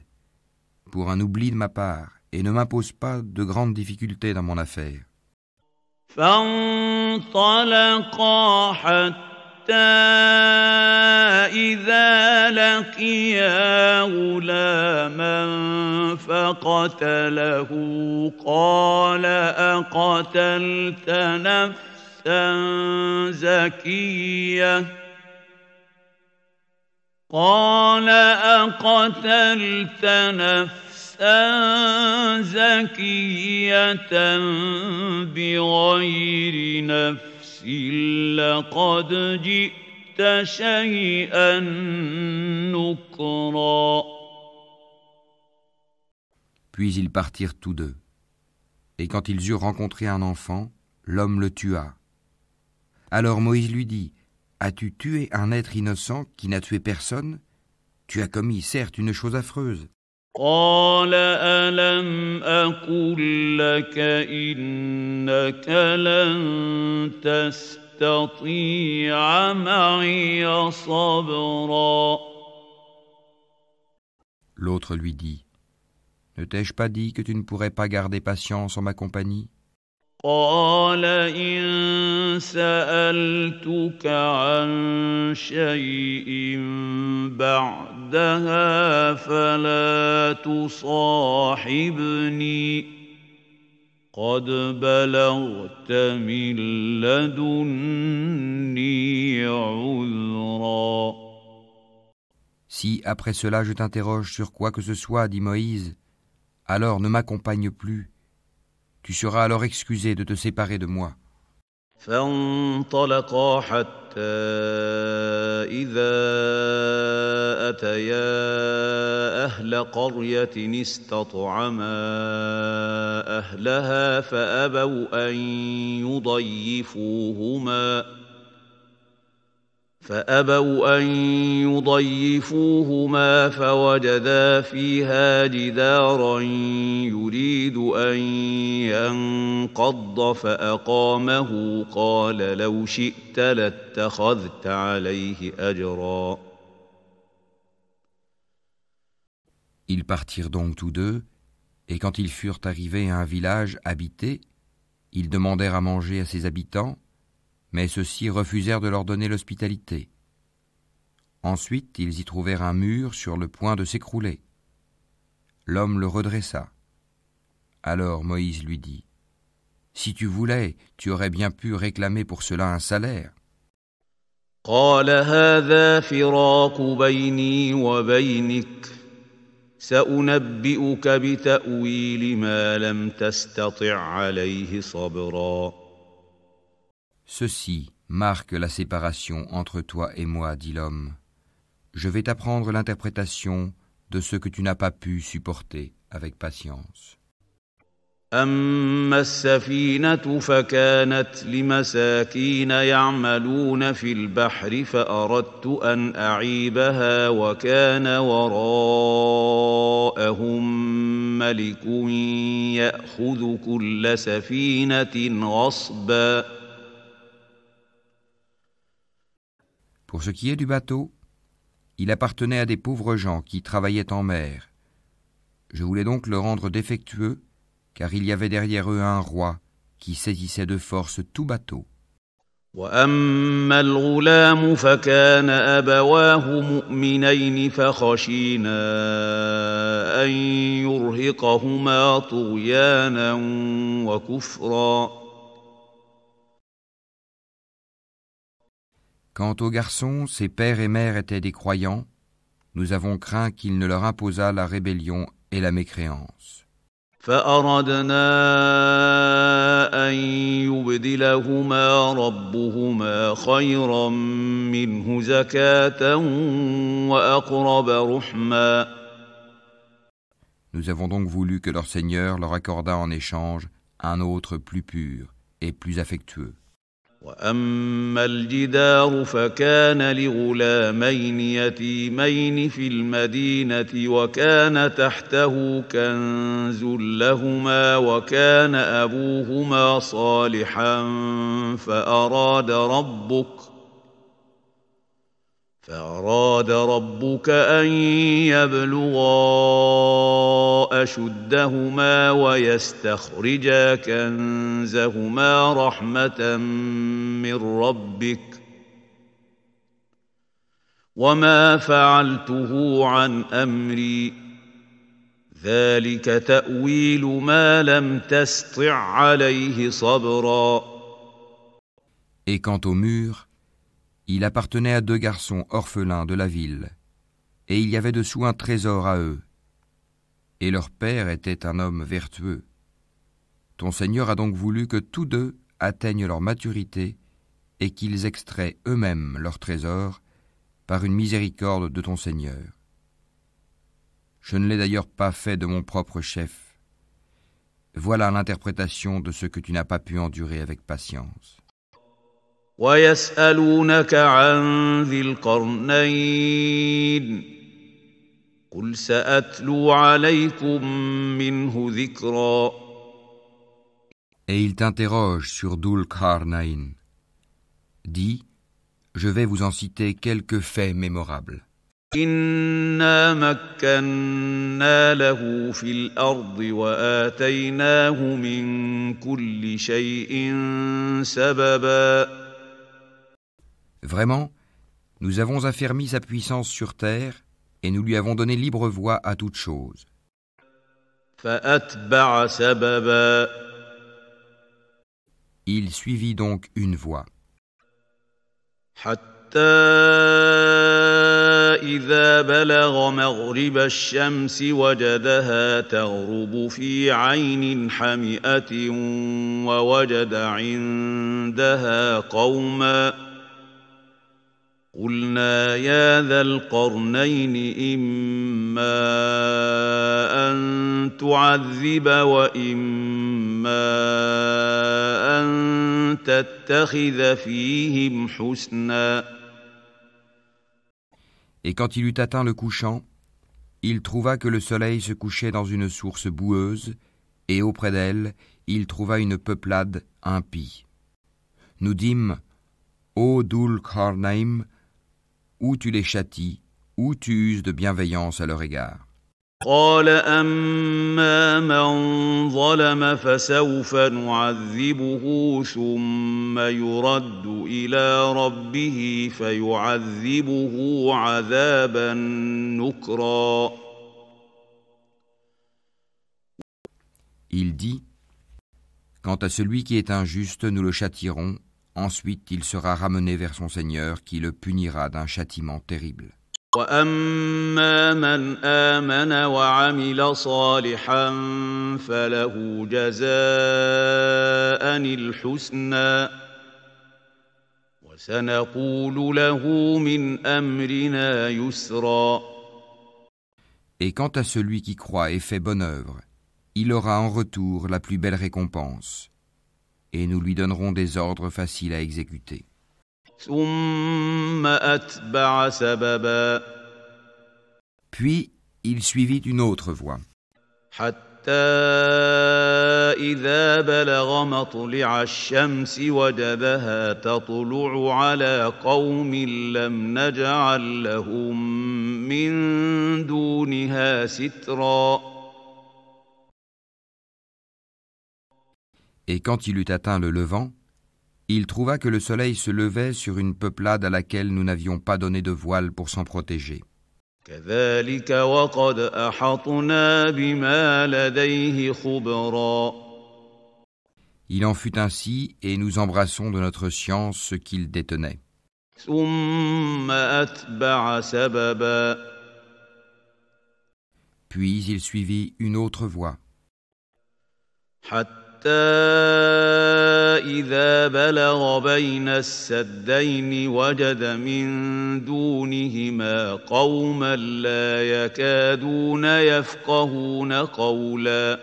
pour un oubli de ma part, et ne m'impose pas de grandes difficultés dans mon affaire. فانطلقا حتى إذا لقيا غلاما فقتله قال أقتلت نفسا زكية بغير نفس لقد جئت شيئا نكرا. Puis ils partirent tous deux. Et quand ils eurent rencontré un enfant, l'homme le tua. Alors Moïse lui dit, « As-tu tué un être innocent qui n'a tué personne? Tu as commis certes une chose affreuse. » قال ألم أقل لك إنك لن تستطيع معي صبرا. L'autre lui dit, « Ne t'ai-je pas dit que tu ne pourrais pas garder patience en ma compagnie? » قال إن سألتك عن شيء بعدها فلا تصاحبني قد بلغت من لدني عذرا. Si après cela je t'interroge sur quoi que ce soit, dit Moïse, alors ne m'accompagne plus. Tu seras alors excusé de te séparer de moi. فانطلقا حتى إذا أتيا أهل قرية استطعما أهلها فأبوا أن يضيفوهما فوجدا فيها جدارا يريد أن ينقض فأقامه قال لو شئت لاتخذت عليه أجرا. Ils partirent donc tous deux, et quand ils furent arrivés à un village habité, Ils demandèrent à manger à ses habitants, mais ceux-ci refusèrent de leur donner l'hospitalité. Ensuite, ils y trouvèrent un mur sur le point de s'écrouler. L'homme le redressa. Alors Moïse lui dit : « Si tu voulais, tu aurais bien pu réclamer pour cela un salaire. » قال هذا فراق بيني وبينك سأنبئك بتأويل ما لم تستطع عليه صبرا. Ceci marque la séparation entre toi et moi, dit l'homme. Je vais t'apprendre l'interprétation de ce que tu n'as pas pu supporter avec patience. أما السفينة فكانت لمساكين يعملون في البحر فأردت أن أعيبها وكان وراءهم ملك يأخذ كل سفينة غصبا. Pour ce qui est du bateau, il appartenait à des pauvres gens qui travaillaient en mer. Je voulais donc le rendre défectueux, car il y avait derrière eux un roi qui saisissait de force tout bateau. وأما الغلام فكان أبواه مؤمنين فخشينا أن يرهقهما طغيانا وكفرا. Quant aux garçons, ses pères et mères étaient des croyants. Nous avons craint qu'il ne leur imposât la rébellion et la mécréance. فأردنا أن يبدلهما ربهما خيرا منه زكاة وأقرب رحما. Nous avons donc voulu que leur Seigneur leur accordât en échange un autre plus pur et plus affectueux. وأما الجدار فكان لغلامين يتيمين في المدينة وكان تحته كنز لهما وكان أبوهما صالحا فأراد ربك أن يبلغا أشدهما ويستخرجا كنزهما رحمة من ربك وما فعلته عن أمري ذلك تأويل ما لم تسطع عليه صبرا. Et quant au mur, il appartenait à deux garçons orphelins de la ville, et il y avait dessous un trésor à eux. Et leur père était un homme vertueux. Ton Seigneur a donc voulu que tous deux atteignent leur maturité et qu'ils extraient eux-mêmes leur trésor par une miséricorde de ton Seigneur. Je ne l'ai d'ailleurs pas fait de mon propre chef. Voilà l'interprétation de ce que tu n'as pas pu endurer avec patience. ويسألونك عن ذي القرنين قل سأتلو عليكم منه ذكرا. Et il t'interroge sur Dhul Qarnayn. Dis, je vais vous en citer quelques faits mémorables. إنا مكنا له في الأرض وآتيناه من كل شيء سببا. Vraiment, nous avons affermi sa puissance sur terre et nous lui avons donné libre voie à toute chose. فأتبع سببا. Il suivit donc une voie. حتى إذا بلغ مغرب الشمس وجدها تغرب في عين حمئة ووجد عندها قوما قلنا يا ذا القرنين إما أن تعذب وإما أن تتخذ فيهم حسنا. Et quand il eut atteint le couchant, il trouva que le soleil se couchait dans une source boueuse, et auprès d'elle, il trouva une peuplade impie. Nous dîmes, ô Dhul Qarnayn, ou tu les châties, ou tu uses de bienveillance à leur égard. قال أما من ظلم فسوف نعذبه ثم يرد إلى ربه فيعذبه عذابا نكرا. Il dit, quant à celui qui est injuste, nous le châtierons, ensuite il sera ramené vers son Seigneur qui le punira d'un châtiment terrible. وأما من آمن وعمل صالحا فله جزاء الحسنى وسنقول له من أمرنا يسرا. Et quant à celui qui croit et fait bonne œuvre, il aura en retour la plus belle récompense, et nous lui donnerons des ordres faciles à exécuter. ثم أتبع سببا. Puis il suivit une autre voie, حتى إذا بلغ مطلع الشمس وجدها تطلع على قوم لم نجعل لهم من دونها سترا. et quand il eut atteint le levant, il trouva que le soleil se levait sur une peuplade à laquelle nous n'avions pas donné de voile pour s'en protéger. كذلك وقد أحطنا بما لديه خبرا. Il en fut ainsi, et nous embrassons de notre science ce qu'il détenait. ثم أتبع سببا. Puis il suivit une autre voie, حتى إذا بلغ بين السدين وجد من دونهما قوما لا يكادون يفقهون قولا.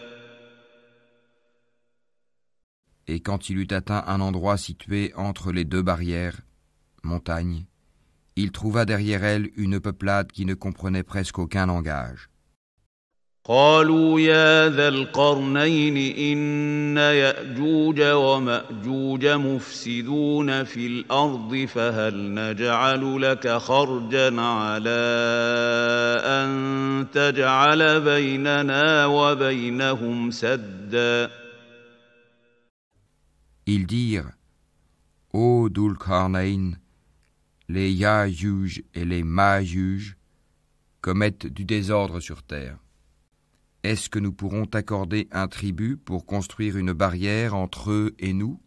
et quand il eut atteint un endroit situé entre les deux barrières, montagnes, il trouva derrière elle une peuplade qui ne comprenait presque aucun langage. قالوا يا ذا القرنين إن يأجوج ومأجوج مفسدون في الأرض فهل نجعل لك خرجا على أن تجعل بيننا وبينهم سدا. Ils dirent, ô Dhul-Qarnayn, les Ya'juj et les Ma'juj commettent du désordre sur terre. Est-ce que nous pourrons t'accorder un tribut pour construire une barrière entre eux et nous?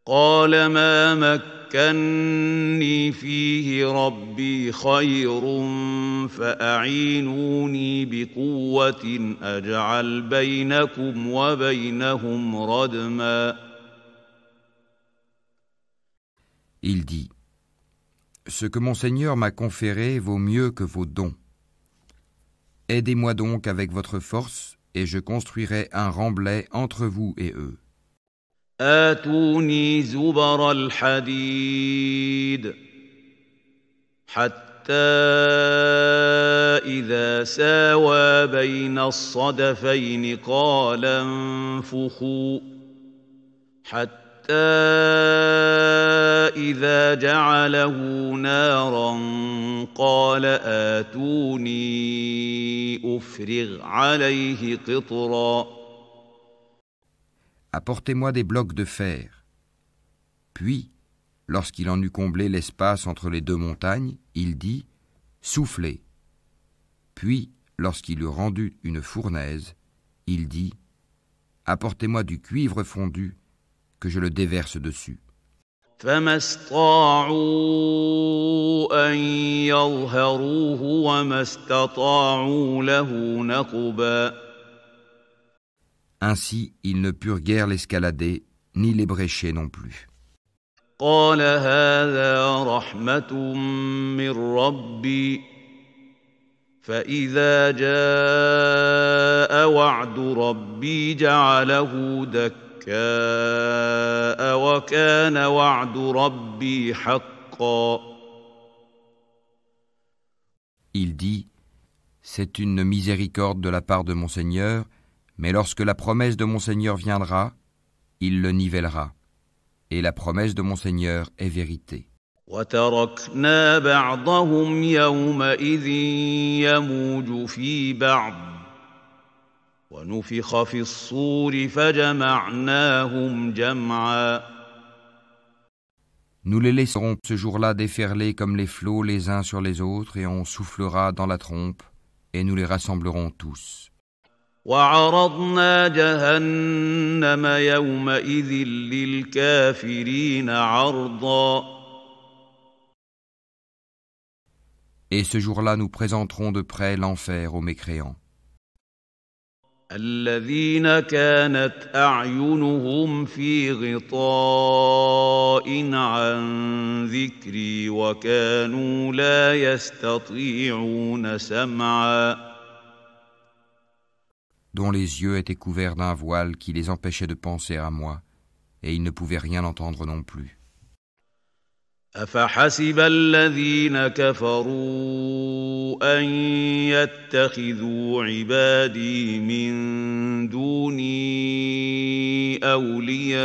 قال ما مكني فيه ربي خير فأعينوني بقوة أجعل بينكم وبينهم ردما. Il dit, ce que mon Seigneur m'a conféré vaut mieux que vos dons. Aidez-moi donc avec votre force, et je construirai un remblai entre vous et eux. آتوني زبر الحديد حتى إذا ساوى بين الصدفين قال انفخوا حتى إذا جعله نارا قال آتوني أفرغ عليه قطرا. Apportez-moi des blocs de fer. Puis, lorsqu'il en eut comblé l'espace entre les deux montagnes, il dit, soufflez. Puis, lorsqu'il eut rendu une fournaise, il dit, apportez-moi du cuivre fondu, que je le déverse dessus. فما استطاعوا أن يظهروه وما استطاعوا له نقبا. Ainsi, ils ne purent guère l'escalader, ni l'ébrécher non plus. قال هذا رحمة من ربي فإذا جاء وعد ربي جعله دكا وكان وعد ربي حقا. Il dit, c'est une miséricorde de la part de mon Seigneur, mais lorsque la promesse de mon Seigneur viendra, il le nivellera. Et la promesse de mon Seigneur est vérité. وتركنا بعضهم يومئذ يموج في بعض ونفخ في الصور فجمعناهم جمعا. Nous les laisserons ce jour-là déferler comme les flots les uns sur les autres, et on soufflera dans la trompe, et nous les rassemblerons tous. وعرضنا جهنم يومئذ للكافرين عرضا. Et ce jour-là, nous présenterons de près l'enfer aux mécréants. الذين كانت أعينهم في غطاء عن ذكري وكانوا لا يستطيعون سمعا. Dont les yeux étaient couverts d'un voile qui les empêchait de penser à moi, et ils ne pouvaient rien entendre non plus. أفحسب الذين كفروا أن يتخذوا عبادي من دوني أولياء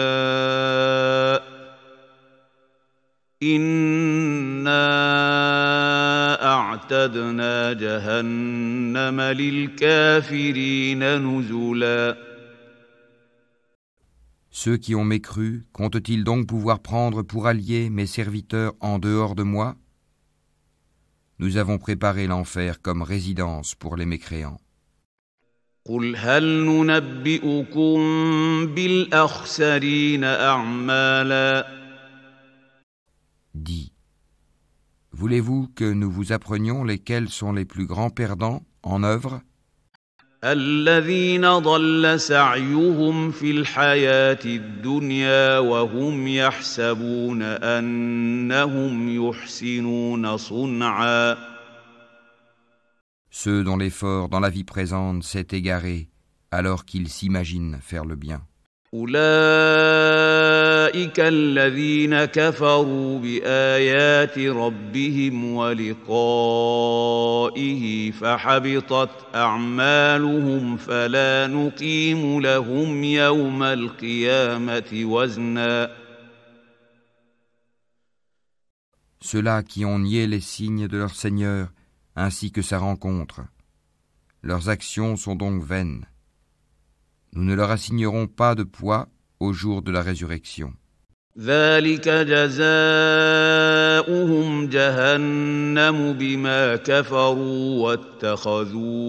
إنا أعتدنا جهنم للكافرين نزلا. Ceux qui ont mécru, comptent-ils donc pouvoir prendre pour alliés mes serviteurs en dehors de moi? Nous avons préparé l'enfer comme résidence pour les mécréants. قل هل ننبئكم بالأخسرين أعمالا. Dis, voulez-vous que nous vous apprenions lesquels sont les plus grands perdants en œuvre? الذين ضل سعيهم في الحياة الدنيا وهم يحسبون أنهم يحسنون صنعا. Ceux dont l'effort dans la vie présente s'est égaré alors qu'ils s'imaginent faire le bien. أولئك الذين كفروا بآيات ربهم ولقائه فحبطت أعمالهم فلا نقيم لهم يوم القيامة وزنا. Ceux-là qui ont nié les signes de leur Seigneur ainsi que sa rencontre, leurs actions sont donc vaines. Nous ne leur assignerons pas de poids au jour de la résurrection. ذلك جزاؤهم جهنم بما كفروا واتخذوا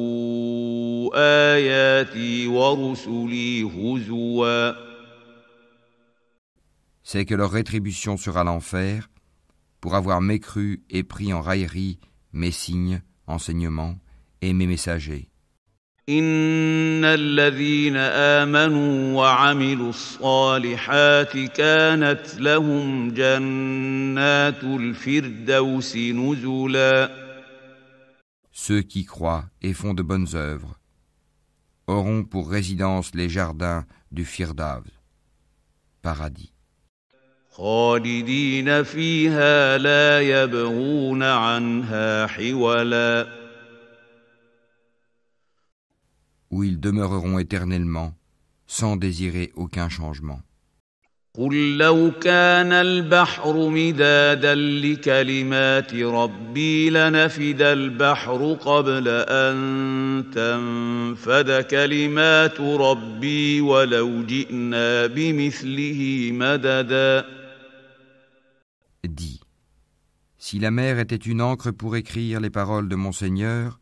آياتي ورسلي هزوا. C'est que leur rétribution sera l'enfer pour avoir mécru et pris en raillerie mes signes, enseignements et mes messagers. إن الذين آمنوا وعملوا الصالحات كانت لهم جنات الفردوس نزلا. Ceux qui croient et font de bonnes œuvres auront pour résidence les jardins du Firdaus, paradis. خالدين فيها لا يبغون عنها حولا. Où ils demeureront éternellement, sans désirer aucun changement. قل لو كان البحر مدادا لكلمات ربي لنفد البحر قبل أن تنفد كلمات ربي ولو جئنا بمثله مددا. Dis, si la mer était une encre pour écrire les paroles de mon Seigneur,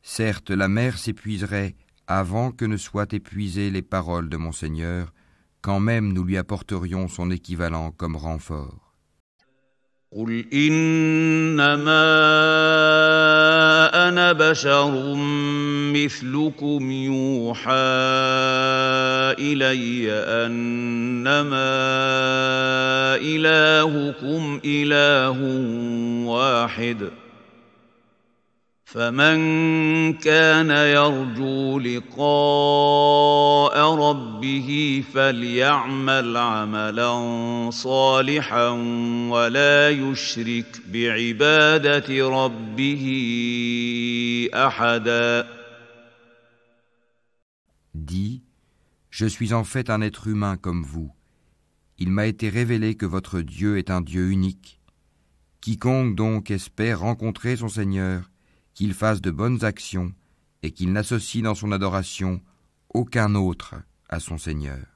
certes la mer s'épuiserait avant que ne soient épuisées les paroles de mon Seigneur, quand même nous lui apporterions son équivalent comme renfort. قل إنما أنا بشر مثلكم يوحى إلي أنما إلهكم إله واحد فمن كان يرجو لقاء ربه فليعمل عملا صالحا ولا يشرك بعبادة ربه أحدا. Dis, je suis en fait un être humain comme vous. Il m'a été révélé que votre Dieu est un Dieu unique. Quiconque donc espère rencontrer son Seigneur, qu'il fasse de bonnes actions et qu'il n'associe dans son adoration aucun autre à son Seigneur.